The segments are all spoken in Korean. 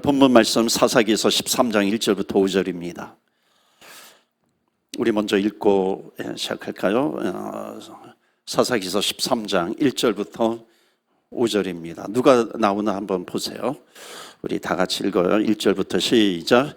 본문 말씀 사사기에서 13장 1절부터 5절입니다. 우리 먼저 읽고 시작할까요? 사사기에서 13장 1절부터 5절입니다. 누가 나오나 한번 보세요. 우리 다 같이 읽어요. 1절부터 시작.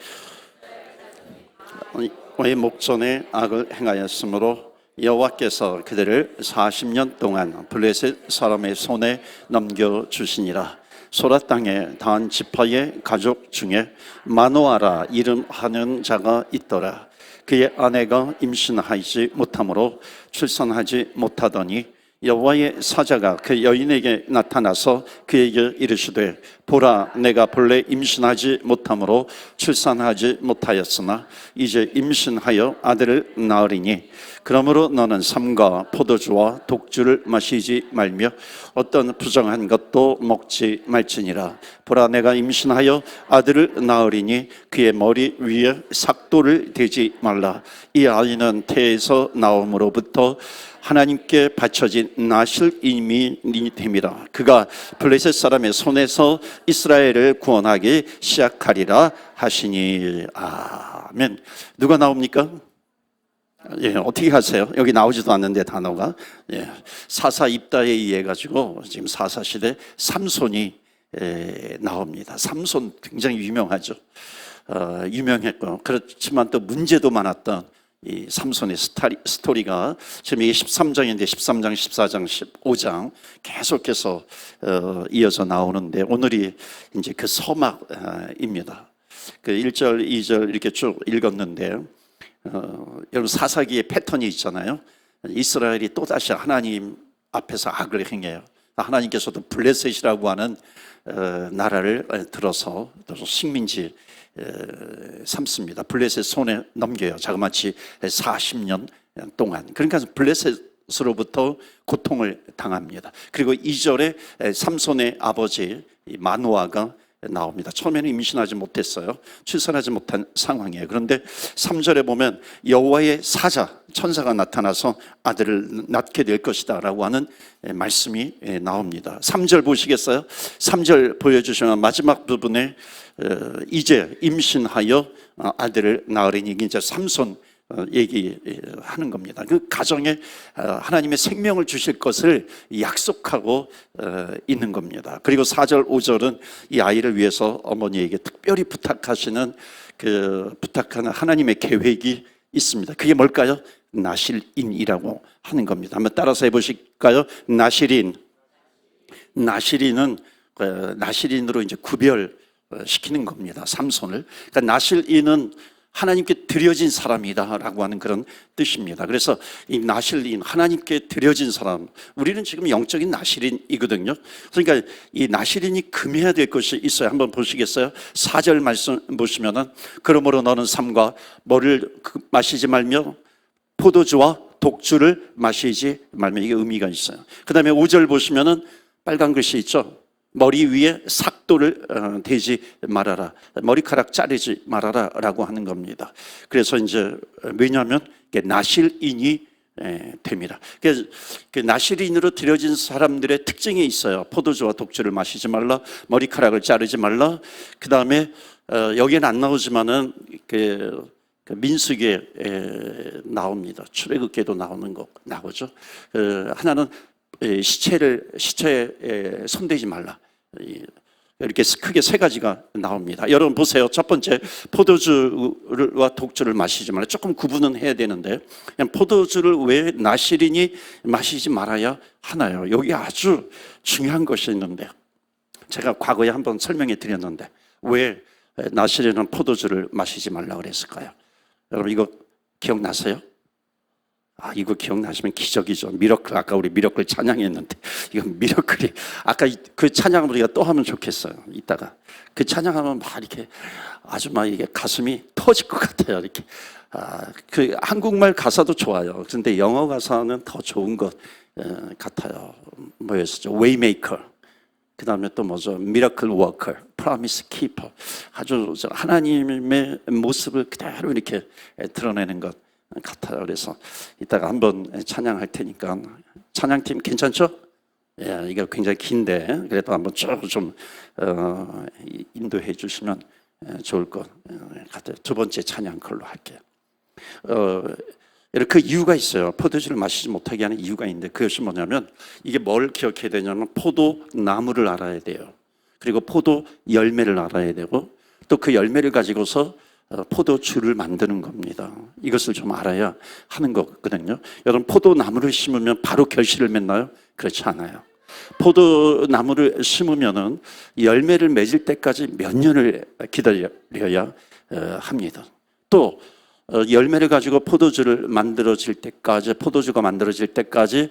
왜 목전에 악을 행하였으므로 여호와께서 그들을 40년 동안 블레셋 사람의 손에 넘겨주시니라. 소라 땅에 단 지파의 가족 중에 마노아라 이름하는 자가 있더라. 그의 아내가 임신하지 못하므로 출산하지 못하더니 여호와의 사자가 그 여인에게 나타나서 그에게 이르시되 보라, 내가 본래 임신하지 못하므로 출산하지 못하였으나 이제 임신하여 아들을 낳으리니 그러므로 너는 삼과 포도주와 독주를 마시지 말며 어떤 부정한 것도 먹지 말지니라. 보라, 내가 임신하여 아들을 낳으리니 그의 머리 위에 삭도를 대지 말라. 이 아이는 태에서 나옴으로부터 하나님께 바쳐진 나실임이 됨이라. 그가 블레셋 사람의 손에서 이스라엘을 구원하기 시작하리라 하시니. 아멘. 누가 나옵니까? 어떻게 하세요? 여기 나오지도 않는데 단어가. 사사 입다에 의해 가지고 지금 사사 시대 삼손이 나옵니다. 삼손 굉장히 유명하죠. 유명했고 그렇지만 또 문제도 많았던 이 삼손의 스토리가 지금 이게 13장인데 13장, 14장, 15장 계속해서 이어서 나오는데 오늘이 이제 그 서막입니다. 그 1절, 2절 이렇게 쭉 읽었는데 여러분 사사기의 패턴이 있잖아요. 이스라엘이 또다시 하나님 앞에서 악을 행해요. 하나님께서도 블레셋이라고 하는 나라를 들어서 식민지 삼습니다. 블레셋 손에 넘겨요. 자그마치 40년 동안. 그러니까 블레셋으로부터 고통을 당합니다. 그리고 2절에 삼손의 아버지 마노아가 나옵니다. 처음에는 임신하지 못했어요. 출산하지 못한 상황이에요. 그런데 3절에 보면 여호와의 사자, 천사가 나타나서 아들을 낳게 될 것이다 라고 하는 말씀이 나옵니다. 3절 보시겠어요? 3절 보여주시면 마지막 부분에 이제 임신하여 아들을 낳으리니 이제 삼손 얘기하는 겁니다. 그 가정에 하나님의 생명을 주실 것을 약속하고 있는 겁니다. 그리고 4절, 5절은 이 아이를 위해서 어머니에게 특별히 부탁하시는 부탁하는 하나님의 계획이 있습니다. 그게 뭘까요? 나실인이라고 하는 겁니다. 한번 따라서 해보실까요? 나실인. 나실인으로 이제 구별시키는 겁니다. 삼손을. 그러니까 나실인은 하나님께 드려진 사람이다라고 하는 그런 뜻입니다. 그래서 이 나실인, 하나님께 드려진 사람, 우리는 지금 영적인 나실인이거든요. 그러니까 이 나실인이 금해야 될 것이 있어요. 한번 보시겠어요? 4절 말씀 보시면은 그러므로 너는 삼과 뭐를 마시지 말며 포도주와 독주를 마시지 말며, 이게 의미가 있어요. 그 다음에 5절 보시면은 빨간 글씨 있죠? 머리 위에 삭도를 대지 말아라. 머리카락 자르지 말아라 라고 하는 겁니다. 그래서 이제 왜냐하면 나실인이 됩니다. 그 나실인으로 들여진 사람들의 특징이 있어요. 포도주와 독주를 마시지 말라. 머리카락을 자르지 말라. 그 다음에 여기는 안 나오지만은 그 민수기에 나옵니다. 출애굽기에도 나오죠. 하나는 시체에 손대지 말라. 이렇게 크게 세 가지가 나옵니다. 여러분 보세요. 첫 번째, 포도주와 독주를 마시지 말라. 조금 구분은 해야 되는데, 그냥 포도주를 왜 나실인이 마시지 말아야 하나요? 여기 아주 중요한 것이 있는데, 제가 과거에 한번 설명해 드렸는데 왜 나실인은 포도주를 마시지 말라 그랬을까요? 여러분 이거 기억나세요? 이거 기억나시면 기적이죠. 미러클, 아까 우리 미러클 찬양했는데 이건 미러클이, 아까 그 찬양을 우리가 또 하면 좋겠어요. 이따가 그 찬양하면 막 이렇게 아주 막 이게 가슴이 터질 것 같아요. 이렇게 그 한국말 가사도 좋아요. 그런데 영어 가사는 더 좋은 것 같아요. 뭐였었죠? Waymaker. 그 다음에 또 뭐죠? Miracle Worker, Promise Keeper. 아주 하나님의 모습을 그대로 이렇게 드러내는 것 같아요. 그래서 이따가 한번 찬양할 테니까 찬양팀 괜찮죠? 예, 이게 굉장히 긴데 그래도 한번 좀 인도해 주시면 좋을 것 같아요. 두 번째 찬양 걸로 할게요. 그 이유가 있어요. 포도주를 마시지 못하게 하는 이유가 있는데 그것이 뭐냐면 이게 뭘 기억해야 되냐면 포도나무를 알아야 돼요. 그리고 포도 열매를 알아야 되고 또 그 열매를 가지고서 포도주를 만드는 겁니다. 이것을 좀 알아야 하는 거거든요. 여러분 포도나무를 심으면 바로 결실을 맺나요? 그렇지 않아요. 포도나무를 심으면은 열매를 맺을 때까지 몇 년을 기다려야 합니다. 또 열매를 가지고 포도주가 만들어질 때까지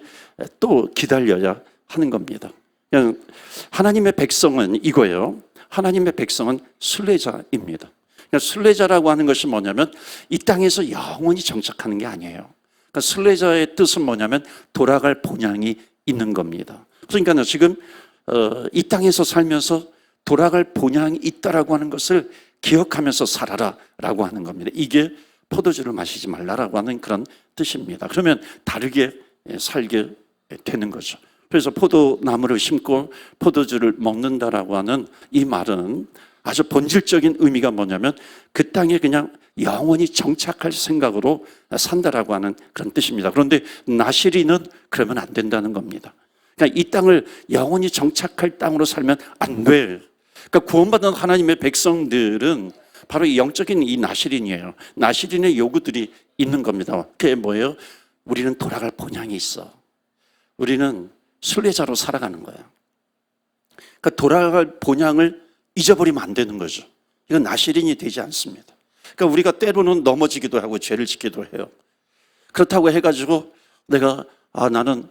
또 기다려야 하는 겁니다. 그냥 하나님의 백성은 이거예요. 하나님의 백성은 순례자입니다. 그러니까 순례자라고 하는 것이 뭐냐면 이 땅에서 영원히 정착하는 게 아니에요. 그러니까 순례자의 뜻은 뭐냐면 돌아갈 본향이 있는 겁니다. 그러니까 지금 이 땅에서 살면서 돌아갈 본향이 있다라고 하는 것을 기억하면서 살아라라고 하는 겁니다. 이게 포도주를 마시지 말라라고 하는 그런 뜻입니다. 그러면 다르게 살게 되는 거죠. 그래서 포도나무를 심고 포도주를 먹는다라고 하는 이 말은 아주 본질적인 의미가 뭐냐면 그 땅에 그냥 영원히 정착할 생각으로 산다라고 하는 그런 뜻입니다. 그런데 나시리는 그러면 안 된다는 겁니다. 그러니까 이 땅을 영원히 정착할 땅으로 살면 안 돼. 그러니까 구원받은 하나님의 백성들은 바로 이 영적인 이 나시린이에요. 나시린의 요구들이 있는 겁니다. 그게 뭐예요? 우리는 돌아갈 본향이 있어. 우리는 순례자로 살아가는 거예요. 그러니까 돌아갈 본향을 잊어버리면 안 되는 거죠. 이건 나시린이 되지 않습니다. 그러니까 우리가 때로는 넘어지기도 하고 죄를 짓기도 해요. 그렇다고 해가지고 내가 나는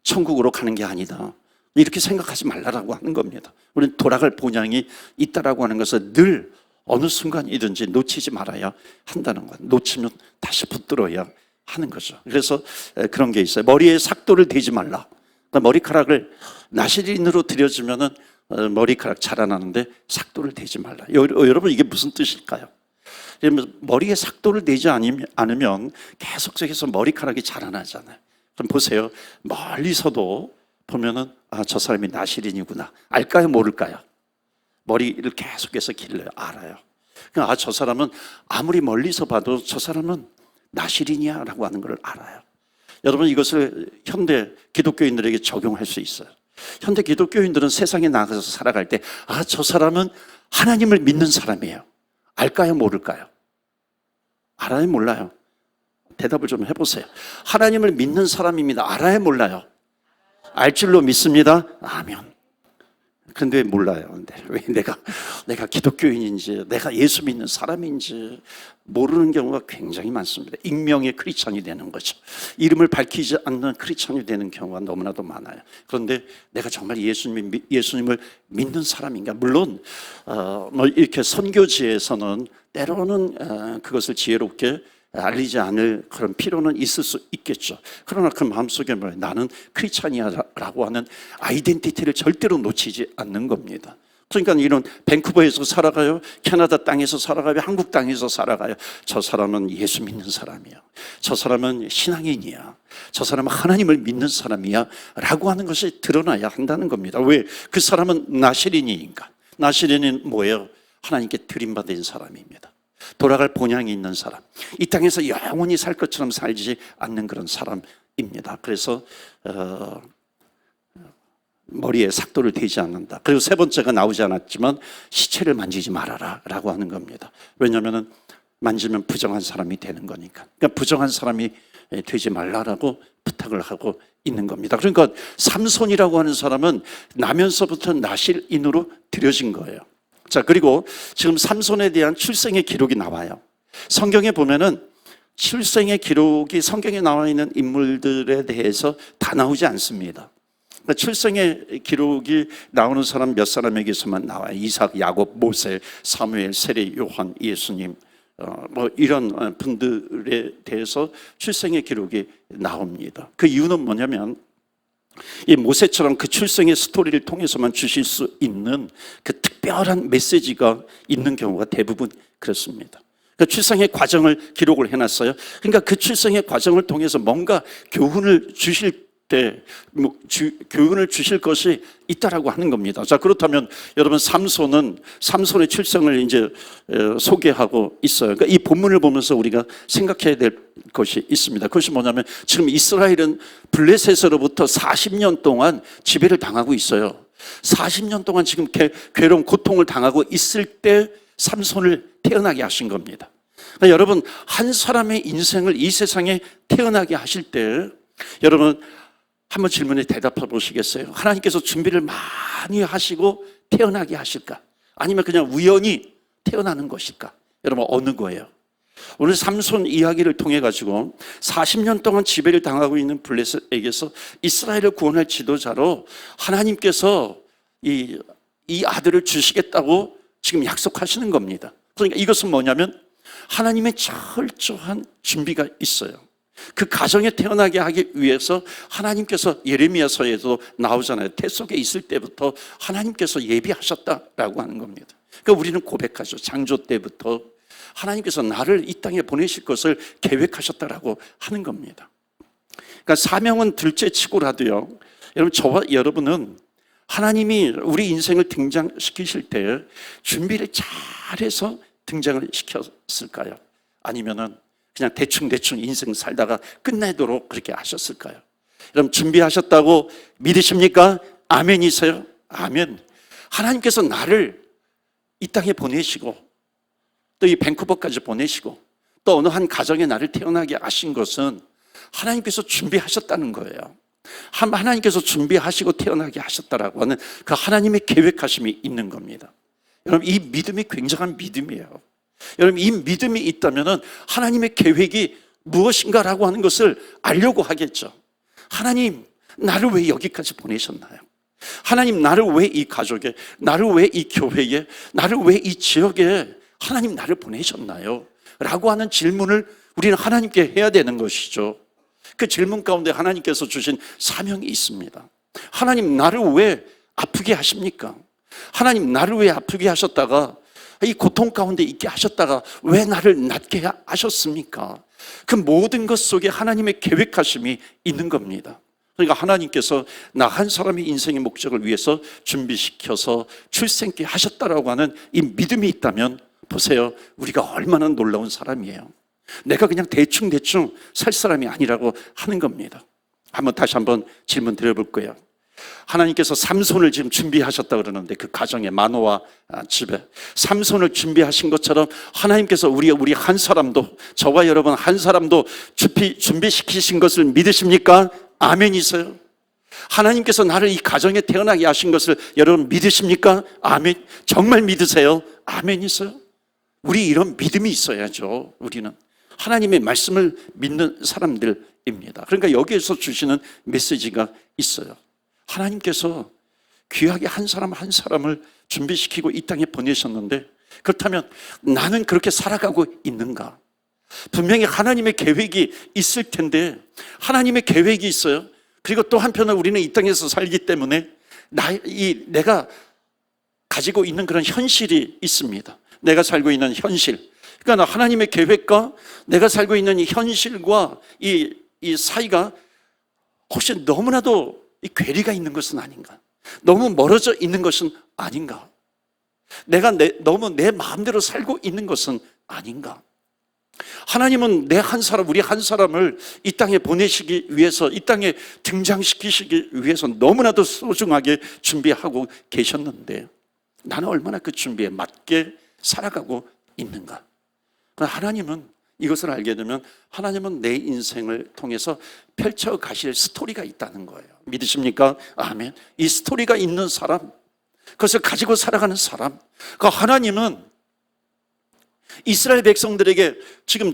천국으로 가는 게 아니다. 이렇게 생각하지 말라라고 하는 겁니다. 우리는 돌아갈 본향이 있다라고 하는 것을 늘 어느 순간이든지 놓치지 말아야 한다는 것. 놓치면 다시 붙들어야 하는 거죠. 그래서 그런 게 있어요. 머리에 삭도를 대지 말라. 머리카락을 나시린으로 들여주면은 머리카락 자라나는데 삭도를 대지 말라. 여러분 이게 무슨 뜻일까요? 머리에 삭도를 대지 않으면 계속해서 머리카락이 자라나잖아요. 그럼 보세요. 멀리서도 보면은 저 사람이 나시린이구나. 알까요? 모를까요? 머리를 계속해서 길러요. 알아요. 그러니까 저 사람은 아무리 멀리서 봐도 저 사람은 나시린이야 라고 하는 걸 알아요. 여러분 이것을 현대 기독교인들에게 적용할 수 있어요. 현대 기독교인들은 세상에 나가서 살아갈 때 저 사람은 하나님을 믿는 사람이에요. 알까요? 모를까요? 알아요? 몰라요? 대답을 좀 해보세요. 하나님을 믿는 사람입니다. 알아요? 몰라요? 알 줄로 믿습니다. 아멘. 그런데 왜 몰라요? 근데 왜 내가 기독교인인지 내가 예수 믿는 사람인지 모르는 경우가 굉장히 많습니다. 익명의 크리스찬이 되는 거죠. 이름을 밝히지 않는 크리스찬이 되는 경우가 너무나도 많아요. 그런데 내가 정말 예수님을 믿는 사람인가? 물론 이렇게 선교지에서는 때로는 그것을 지혜롭게 알리지 않을 그런 필요는 있을 수 있겠죠. 그러나 그 마음속에 나는 크리스찬이야라고 하는 아이덴티티를 절대로 놓치지 않는 겁니다. 그러니까 이런 밴쿠버에서 살아가요, 캐나다 땅에서 살아가요, 한국 땅에서 살아가요. 저 사람은 예수 믿는 사람이야. 저 사람은 신앙인이야. 저 사람은 하나님을 믿는 사람이야 라고 하는 것이 드러나야 한다는 겁니다. 왜? 그 사람은 나시린이인가? 나시린은 뭐예요? 하나님께 드림받은 사람입니다. 돌아갈 본향이 있는 사람, 이 땅에서 영원히 살 것처럼 살지 않는 그런 사람입니다. 그래서 머리에 삭도를 대지 않는다. 그리고 세 번째가 나오지 않았지만 시체를 만지지 말아라 라고 하는 겁니다. 왜냐하면 만지면 부정한 사람이 되는 거니까. 그러니까 부정한 사람이 되지 말라라고 부탁을 하고 있는 겁니다. 그러니까 삼손이라고 하는 사람은 나면서부터 나실인으로 들여진 거예요. 자, 그리고 지금 삼손에 대한 출생의 기록이 나와요. 성경에 보면은 출생의 기록이 성경에 나와 있는 인물들에 대해서 다 나오지 않습니다. 그러니까 출생의 기록이 나오는 사람 몇 사람에게서만 나와요. 이삭, 야곱, 모세, 사무엘, 세례, 요한, 예수님, 이런 분들에 대해서 출생의 기록이 나옵니다. 그 이유는 뭐냐면 이 모세처럼 그 출생의 스토리를 통해서만 주실 수 있는 그 특별한 메시지가 있는 경우가 대부분 그렇습니다. 그 출생의 과정을 기록을 해놨어요. 그러니까 그 출생의 과정을 통해서 뭔가 교훈을 주실 때 교훈을 주실 것이 있다라고 하는 겁니다. 자, 그렇다면 여러분 삼손의 출생을 이제 소개하고 있어요. 그러니까 이 본문을 보면서 우리가 생각해야 될 것이 있습니다. 그것이 뭐냐면 지금 이스라엘은 블레셋으로부터 40년 동안 지배를 당하고 있어요. 40년 동안 지금 괴로운 고통을 당하고 있을 때 삼손을 태어나게 하신 겁니다. 그러니까 여러분, 한 사람의 인생을 이 세상에 태어나게 하실 때 여러분 한번 질문에 대답해 보시겠어요? 하나님께서 준비를 많이 하시고 태어나게 하실까? 아니면 그냥 우연히 태어나는 것일까? 여러분, 어느 거예요? 오늘 삼손 이야기를 통해 가지고 40년 동안 지배를 당하고 있는 블레셋에게서 이스라엘을 구원할 지도자로 하나님께서 이 아들을 주시겠다고 지금 약속하시는 겁니다. 그러니까 이것은 뭐냐면 하나님의 철저한 준비가 있어요. 그 가정에 태어나게 하기 위해서 하나님께서 예레미야서에도 나오잖아요. 태 속에 있을 때부터 하나님께서 예비하셨다라고 하는 겁니다. 그러니까 우리는 고백하죠. 창조 때부터 하나님께서 나를 이 땅에 보내실 것을 계획하셨다라고 하는 겁니다. 그러니까 사명은 둘째치고라도요, 여러분, 저와 여러분은 하나님이 우리 인생을 등장시키실 때 준비를 잘해서 등장을 시켰을까요? 아니면은 그냥 대충 인생 살다가 끝내도록 그렇게 하셨을까요? 여러분, 준비하셨다고 믿으십니까? 아멘이세요? 아멘. 하나님께서 나를 이 땅에 보내시고 또 이 밴쿠버까지 보내시고 또 어느 한 가정에 나를 태어나게 하신 것은 하나님께서 준비하셨다는 거예요. 하나님께서 준비하시고 태어나게 하셨다라고 하는 그 하나님의 계획하심이 있는 겁니다. 여러분, 이 믿음이 굉장한 믿음이에요. 여러분, 이 믿음이 있다면 하나님의 계획이 무엇인가라고 하는 것을 알려고 하겠죠. 하나님, 나를 왜 여기까지 보내셨나요? 하나님, 나를 왜 이 가족에, 나를 왜 이 교회에, 나를 왜 이 지역에 하나님 나를 보내셨나요? 라고 하는 질문을 우리는 하나님께 해야 되는 것이죠. 그 질문 가운데 하나님께서 주신 사명이 있습니다. 하나님, 나를 왜 아프게 하십니까? 하나님, 나를 왜 아프게 하셨다가 이 고통 가운데 있게 하셨다가 왜 나를 낫게 하셨습니까? 그 모든 것 속에 하나님의 계획하심이 있는 겁니다. 그러니까 하나님께서 나 한 사람의 인생의 목적을 위해서 준비시켜서 출생케 하셨다라고 하는 이 믿음이 있다면 보세요, 우리가 얼마나 놀라운 사람이에요. 내가 그냥 대충 살 사람이 아니라고 하는 겁니다. 다시 한번 질문 드려볼 거예요. 하나님께서 삼손을 지금 준비하셨다 그러는데 그 가정에 마노아 집에 삼손을 준비하신 것처럼 하나님께서 우리 한 사람도, 저와 여러분 한 사람도 준비시키신 것을 믿으십니까? 아멘이세요? 하나님께서 나를 이 가정에 태어나게 하신 것을 여러분 믿으십니까? 아멘. 정말 믿으세요? 아멘이세요? 우리 이런 믿음이 있어야죠. 우리는 하나님의 말씀을 믿는 사람들입니다. 그러니까 여기에서 주시는 메시지가 있어요. 하나님께서 귀하게 한 사람 한 사람을 준비시키고 이 땅에 보내셨는데, 그렇다면 나는 그렇게 살아가고 있는가? 분명히 하나님의 계획이 있을 텐데, 하나님의 계획이 있어요. 그리고 또 한편은 우리는 이 땅에서 살기 때문에 내가 가지고 있는 그런 현실이 있습니다. 내가 살고 있는 현실. 그러니까 하나님의 계획과 내가 살고 있는 이 현실과 이 사이가 혹시 너무나도 이 괴리가 있는 것은 아닌가? 너무 멀어져 있는 것은 아닌가? 내가 너무 내 마음대로 살고 있는 것은 아닌가? 하나님은 우리 한 사람을 이 땅에 보내시기 위해서, 이 땅에 등장시키시기 위해서 너무나도 소중하게 준비하고 계셨는데 나는 얼마나 그 준비에 맞게 살아가고 있는가? 하나님은 이것을 알게 되면 하나님은 내 인생을 통해서 펼쳐 가실 스토리가 있다는 거예요. 믿으십니까? 아멘. 이 스토리가 있는 사람, 그것을 가지고 살아가는 사람, 그 하나님은 이스라엘 백성들에게 지금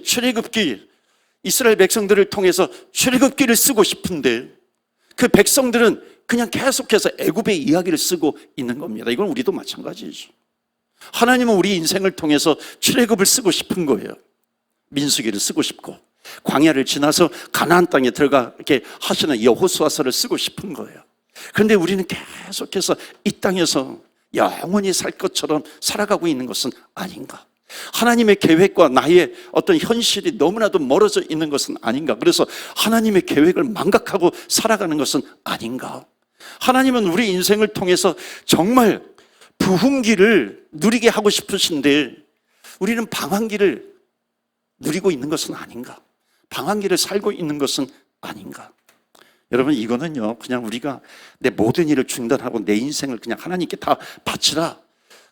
이스라엘 백성들을 통해서 출애굽기를 쓰고 싶은데 그 백성들은 그냥 계속해서 애굽의 이야기를 쓰고 있는 겁니다. 이건 우리도 마찬가지죠. 하나님은 우리 인생을 통해서 출애굽을 쓰고 싶은 거예요. 민수기를 쓰고 싶고 광야를 지나서 가나안 땅에 들어가게 하시는 여호수아서를 쓰고 싶은 거예요. 그런데 우리는 계속해서 이 땅에서 영원히 살 것처럼 살아가고 있는 것은 아닌가? 하나님의 계획과 나의 어떤 현실이 너무나도 멀어져 있는 것은 아닌가? 그래서 하나님의 계획을 망각하고 살아가는 것은 아닌가? 하나님은 우리 인생을 통해서 정말 부흥기를 누리게 하고 싶으신데 우리는 방황기를 누리고 있는 것은 아닌가? 방황기를 살고 있는 것은 아닌가? 여러분, 이거는요, 그냥 우리가 내 모든 일을 중단하고 내 인생을 그냥 하나님께 다 바치라,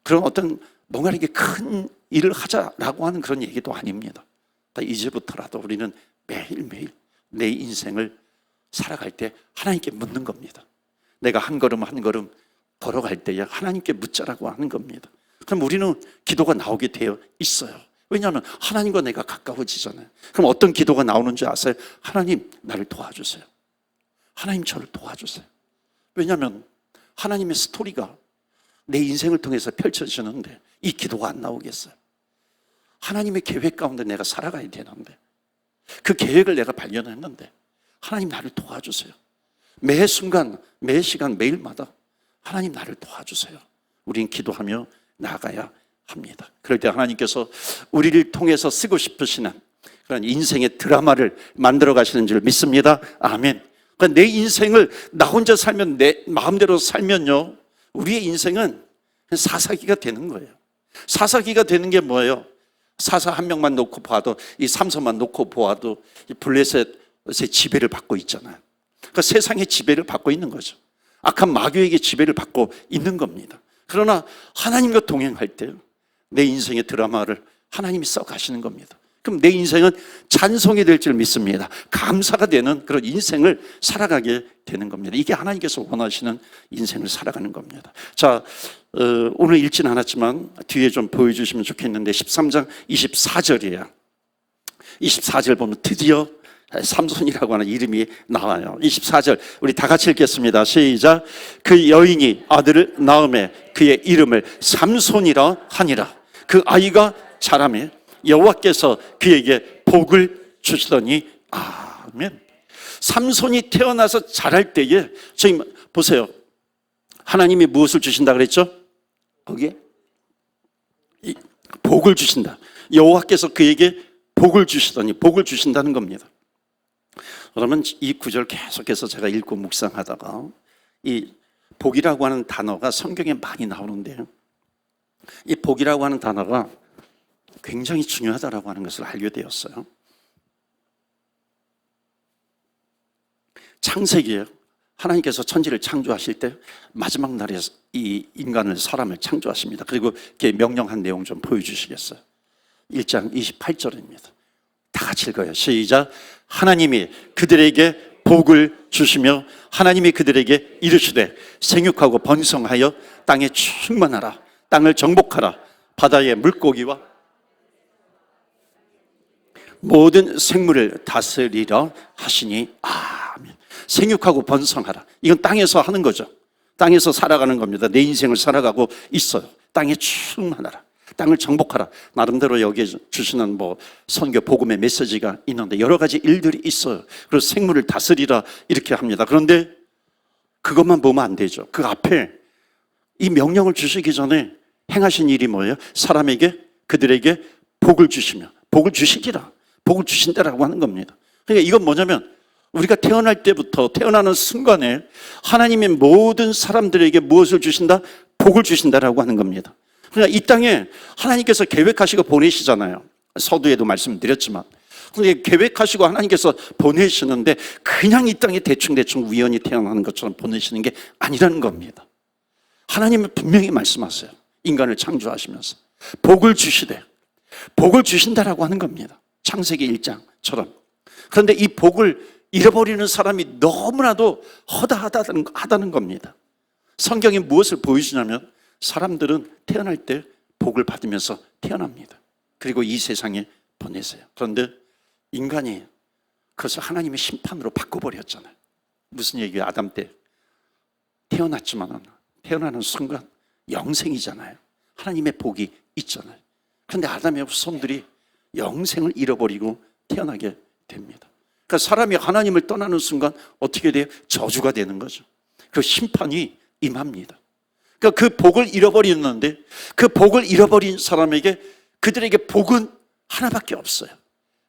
그런 어떤 뭔가 이렇게 큰 일을 하자라고 하는 그런 얘기도 아닙니다. 이제부터라도 우리는 매일매일 내 인생을 살아갈 때 하나님께 묻는 겁니다. 내가 한 걸음 한 걸음 걸어갈 때에 하나님께 묻자라고 하는 겁니다. 그럼 우리는 기도가 나오게 되어 있어요. 왜냐하면 하나님과 내가 가까워지잖아요. 그럼 어떤 기도가 나오는지 아세요? 하나님, 나를 도와주세요. 하나님, 저를 도와주세요. 왜냐하면 하나님의 스토리가 내 인생을 통해서 펼쳐지는데 이 기도가 안 나오겠어요? 하나님의 계획 가운데 내가 살아가야 되는데, 그 계획을 내가 발견했는데 하나님, 나를 도와주세요. 매 순간, 매 시간, 매일마다 하나님, 나를 도와주세요. 우린 기도하며 나아가야 합니다. 그럴 때 하나님께서 우리를 통해서 쓰고 싶으시는 그런 인생의 드라마를 만들어 가시는 줄 믿습니다. 아멘. 그러니까 내 인생을 나 혼자 살면, 내 마음대로 살면요, 우리의 인생은 사사기가 되는 거예요. 사사기가 되는 게 뭐예요? 사사 한 명만 놓고 봐도, 이 삼손만 놓고 보아도 블레셋의 지배를 받고 있잖아요. 그러니까 세상의 지배를 받고 있는 거죠. 악한 마귀에게 지배를 받고 있는 겁니다. 그러나 하나님과 동행할 때 내 인생의 드라마를 하나님이 써 가시는 겁니다. 그럼 내 인생은 찬송이 될 줄 믿습니다. 감사가 되는 그런 인생을 살아가게 되는 겁니다. 이게 하나님께서 원하시는 인생을 살아가는 겁니다. 자, 오늘 읽진 않았지만 뒤에 좀 보여주시면 좋겠는데 13장 24절이에요. 24절 보면 드디어 삼손이라고 하는 이름이 나와요. 24절 우리 다 같이 읽겠습니다. 시작. 그 여인이 아들을 낳음에 그의 이름을 삼손이라 하니라. 그 아이가 자라매 여호와께서 그에게 복을 주시더니. 아멘. 삼손이 태어나서 자랄 때에 저희 보세요. 하나님이 무엇을 주신다 그랬죠? 거기에 복을 주신다. 여호와께서 그에게 복을 주시더니, 복을 주신다는 겁니다. 그러면 이 구절 계속해서 제가 읽고 묵상하다가 이 복이라고 하는 단어가 성경에 많이 나오는데요, 이 복이라고 하는 단어가 굉장히 중요하다라고 하는 것을 알게 되었어요. 창세기에 하나님께서 천지를 창조하실 때 마지막 날에 이 인간을, 사람을 창조하십니다. 그리고 이렇게 명령한 내용 좀 보여주시겠어요? 1장 28절입니다. 다 같이 읽어요. 시작. 하나님이 그들에게 복을 주시며 하나님이 그들에게 이르시되 생육하고 번성하여 땅에 충만하라. 땅을 정복하라. 바다의 물고기와 모든 생물을 다스리라 하시니. 아멘. 생육하고 번성하라. 이건 땅에서 하는 거죠. 땅에서 살아가는 겁니다. 내 인생을 살아가고 있어요. 땅에 충만하라. 땅을 정복하라. 나름대로 여기에 주시는 선교 복음의 메시지가 있는데 여러 가지 일들이 있어요. 그래서 생물을 다스리라 이렇게 합니다. 그런데 그것만 보면 안 되죠. 그 앞에 이 명령을 주시기 전에 행하신 일이 뭐예요? 사람에게, 그들에게 복을 주시며, 복을 주시기라, 복을 주신다라고 하는 겁니다. 그러니까 이건 뭐냐면 우리가 태어날 때부터 태어나는 순간에 하나님의 모든 사람들에게 무엇을 주신다? 복을 주신다라고 하는 겁니다. 그러니까 이 땅에 하나님께서 계획하시고 보내시잖아요. 서두에도 말씀드렸지만, 근데 계획하시고 하나님께서 보내시는데 그냥 이 땅에 대충대충 우연히 태어나는 것처럼 보내시는 게 아니라는 겁니다. 하나님은 분명히 말씀하세요. 인간을 창조하시면서 복을 주시되, 복을 주신다라고 하는 겁니다. 창세기 1장처럼. 그런데 이 복을 잃어버리는 사람이 너무나도 허다하다는 겁니다. 성경이 무엇을 보여주냐면 사람들은 태어날 때 복을 받으면서 태어납니다. 그리고 이 세상에 보내세요. 그런데 인간이 그것을 하나님의 심판으로 바꿔버렸잖아요. 무슨 얘기예요? 아담 때 태어났지만 태어나는 순간 영생이잖아요. 하나님의 복이 있잖아요. 그런데 아담의 후손들이 영생을 잃어버리고 태어나게 됩니다. 그러니까 사람이 하나님을 떠나는 순간 어떻게 돼요? 저주가 되는 거죠. 그 심판이 임합니다. 그러니까 그 복을 잃어버리는데 그 복을 잃어버린 사람에게 그들에게 복은 하나밖에 없어요.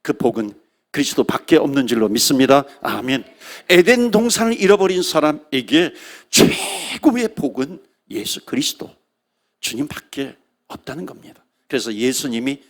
그 복은 그리스도밖에 없는 줄로 믿습니다. 아멘. 에덴 동산을 잃어버린 사람에게 최고의 복은 예수 그리스도, 주님밖에 없다는 겁니다. 그래서 예수님이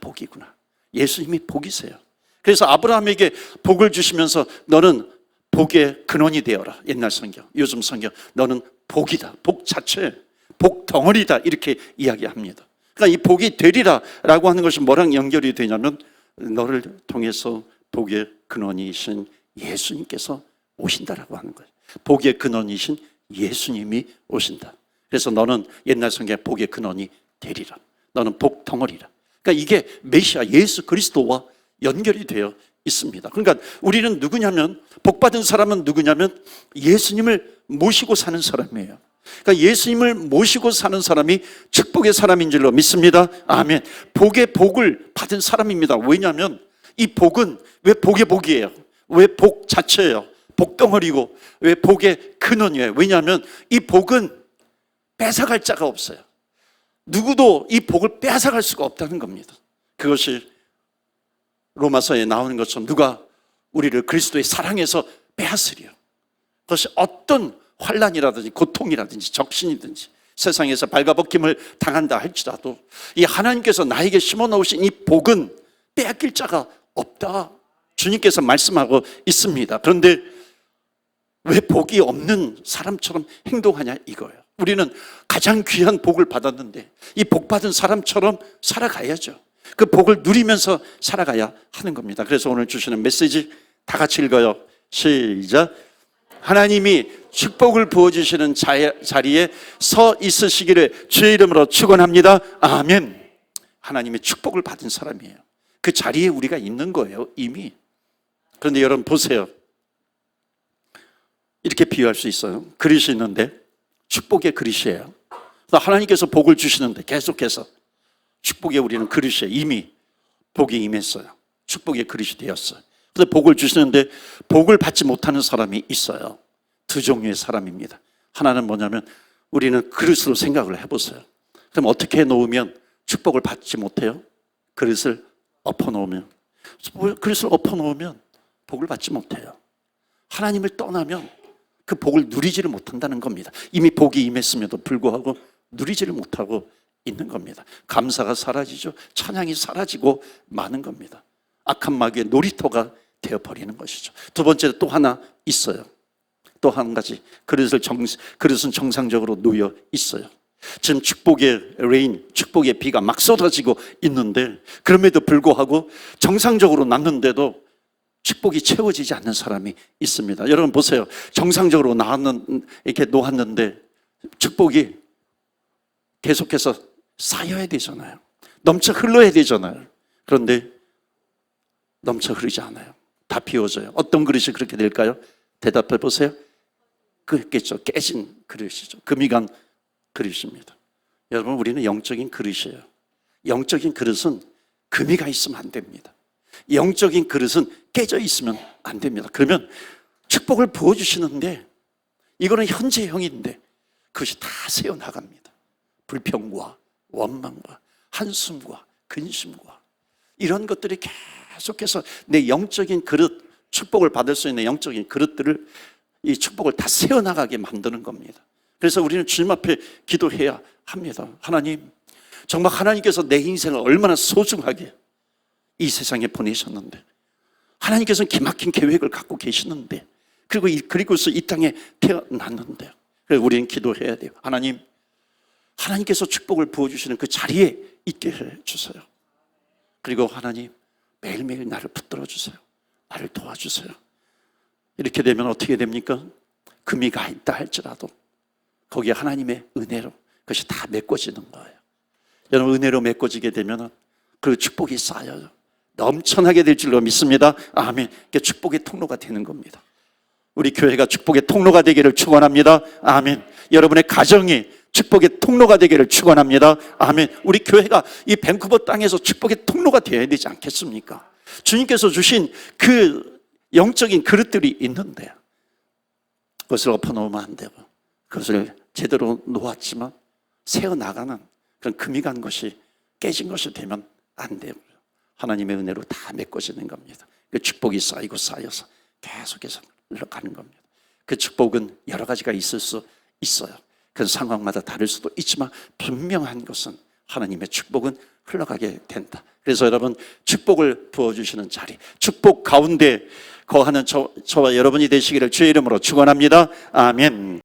복이구나. 예수님이 복이세요. 그래서 아브라함에게 복을 주시면서 너는 복의 근원이 되어라. 옛날 성경, 요즘 성경 너는 복이다. 복 자체, 복 덩어리다. 이렇게 이야기합니다. 그러니까 이 복이 되리라 라고 하는 것이 뭐랑 연결이 되냐면 너를 통해서 복의 근원이신 예수님께서 오신다라고 하는 거예요. 복의 근원이신 예수님이 오신다. 그래서 너는 옛날 성경에 복의 근원이 되리라. 너는 복 덩어리라. 그러니까 이게 메시아 예수 그리스도와 연결이 되어 있습니다. 그러니까 우리는 누구냐면, 복받은 사람은 누구냐면 예수님을 모시고 사는 사람이에요. 그러니까 예수님을 모시고 사는 사람이 축복의 사람인 줄로 믿습니다. 아멘. 복의 복을 받은 사람입니다. 왜냐하면 이 복은 왜 복의 복이에요? 왜 복 자체예요? 복덩어리고 왜 복의 근원이에요? 왜냐하면 이 복은 뺏어갈 자가 없어요. 누구도 이 복을 뺏어갈 수가 없다는 겁니다. 그것이 로마서에 나오는 것처럼 누가 우리를 그리스도의 사랑에서 빼앗으려. 그것이 어떤 환난이라든지 고통이라든지 적신이든지 세상에서 발가벗김을 당한다 할지라도 이 하나님께서 나에게 심어놓으신 이 복은 빼앗길 자가 없다. 주님께서 말씀하고 있습니다. 그런데 왜 복이 없는 사람처럼 행동하냐 이거예요. 우리는 가장 귀한 복을 받았는데 이 복 받은 사람처럼 살아가야죠. 그 복을 누리면서 살아가야 하는 겁니다. 그래서 오늘 주시는 메시지 다 같이 읽어요. 시작. 하나님이 축복을 부어주시는 자리에 서 있으시기를 주의 이름으로 축원합니다. 아멘. 하나님의 축복을 받은 사람이에요. 그 자리에 우리가 있는 거예요, 이미. 그런데 여러분 보세요. 이렇게 비유할 수 있어요. 그릇이 있는데 축복의 그릇이에요. 하나님께서 복을 주시는데 계속해서 축복에 우리는 그릇이에요. 이미 복이 임했어요. 축복의 그릇이 되었어요. 그런데 복을 주시는데 복을 받지 못하는 사람이 있어요. 두 종류의 사람입니다. 하나는 뭐냐면 우리는 그릇으로 생각을 해보세요. 그럼 어떻게 해놓으면 축복을 받지 못해요? 그릇을 엎어놓으면. 그릇을 엎어놓으면 복을 받지 못해요. 하나님을 떠나면 그 복을 누리지를 못한다는 겁니다. 이미 복이 임했음에도 불구하고 누리지를 못하고 있는 겁니다. 감사가 사라지죠. 찬양이 사라지고 마는 겁니다. 악한 마귀의 놀이터가 되어버리는 것이죠. 두 번째 또 하나 있어요. 또 한 가지 그릇은 정상적으로 놓여 있어요. 지금 축복의 레인, 축복의 비가 막 쏟아지고 있는데 그럼에도 불구하고 정상적으로 놨는데도 축복이 채워지지 않는 사람이 있습니다. 여러분 보세요. 정상적으로 이렇게 놓았는데 축복이 계속해서 쌓여야 되잖아요. 넘쳐 흘러야 되잖아요. 그런데 넘쳐 흐르지 않아요. 다 비워져요. 어떤 그릇이 그렇게 될까요? 대답해 보세요. 그겠죠. 깨진 그릇이죠. 금이 간 그릇입니다. 여러분 우리는 영적인 그릇이에요. 영적인 그릇은 금이 가 있으면 안 됩니다. 영적인 그릇은 깨져 있으면 안 됩니다. 그러면 축복을 부어주시는데 이거는 현재형인데 그것이 다 새어나갑니다. 불평과 원망과 한숨과 근심과 이런 것들이 계속해서 내 영적인 그릇, 축복을 받을 수 있는 영적인 그릇들을 이 축복을 다 세워나가게 만드는 겁니다. 그래서 우리는 주님 앞에 기도해야 합니다. 하나님, 정말 하나님께서 내 인생을 얼마나 소중하게 이 세상에 보내셨는데 하나님께서는 기막힌 계획을 갖고 계시는데 그리고서 이 땅에 태어났는데 그래서 우리는 기도해야 돼요. 하나님, 하나님께서 축복을 부어주시는 그 자리에 있게 해주세요. 그리고 하나님, 매일매일 나를 붙들어 주세요. 나를 도와주세요. 이렇게 되면 어떻게 됩니까? 금이 가 있다 할지라도 거기에 하나님의 은혜로 그것이 다 메꿔지는 거예요. 여러분 은혜로 메꿔지게 되면 그 축복이 쌓여요. 넘쳐나게 될 줄로 믿습니다. 아멘. 그게 축복의 통로가 되는 겁니다. 우리 교회가 축복의 통로가 되기를 축원합니다. 아멘. 여러분의 가정이 축복의 통로가 되기를 축원합니다. 아멘. 우리 교회가 이 밴쿠버 땅에서 축복의 통로가 되어야 되지 않겠습니까? 주님께서 주신 그 영적인 그릇들이 있는데 그것을 엎어놓으면 안 되고 그것을 제대로 놓았지만 새어나가는 그런 금이 간 것이 깨진 것이 되면 안 돼요. 하나님의 은혜로 다 메꿔지는 겁니다. 그 축복이 쌓이고 쌓여서 계속해서 흘러가는 겁니다. 그 축복은 여러 가지가 있을 수 있어요. 그 상황마다 다를 수도 있지만 분명한 것은 하나님의 축복은 흘러가게 된다. 그래서 여러분, 축복을 부어주시는 자리, 축복 가운데 거하는 저와 여러분이 되시기를 주의 이름으로 축원합니다. 아멘.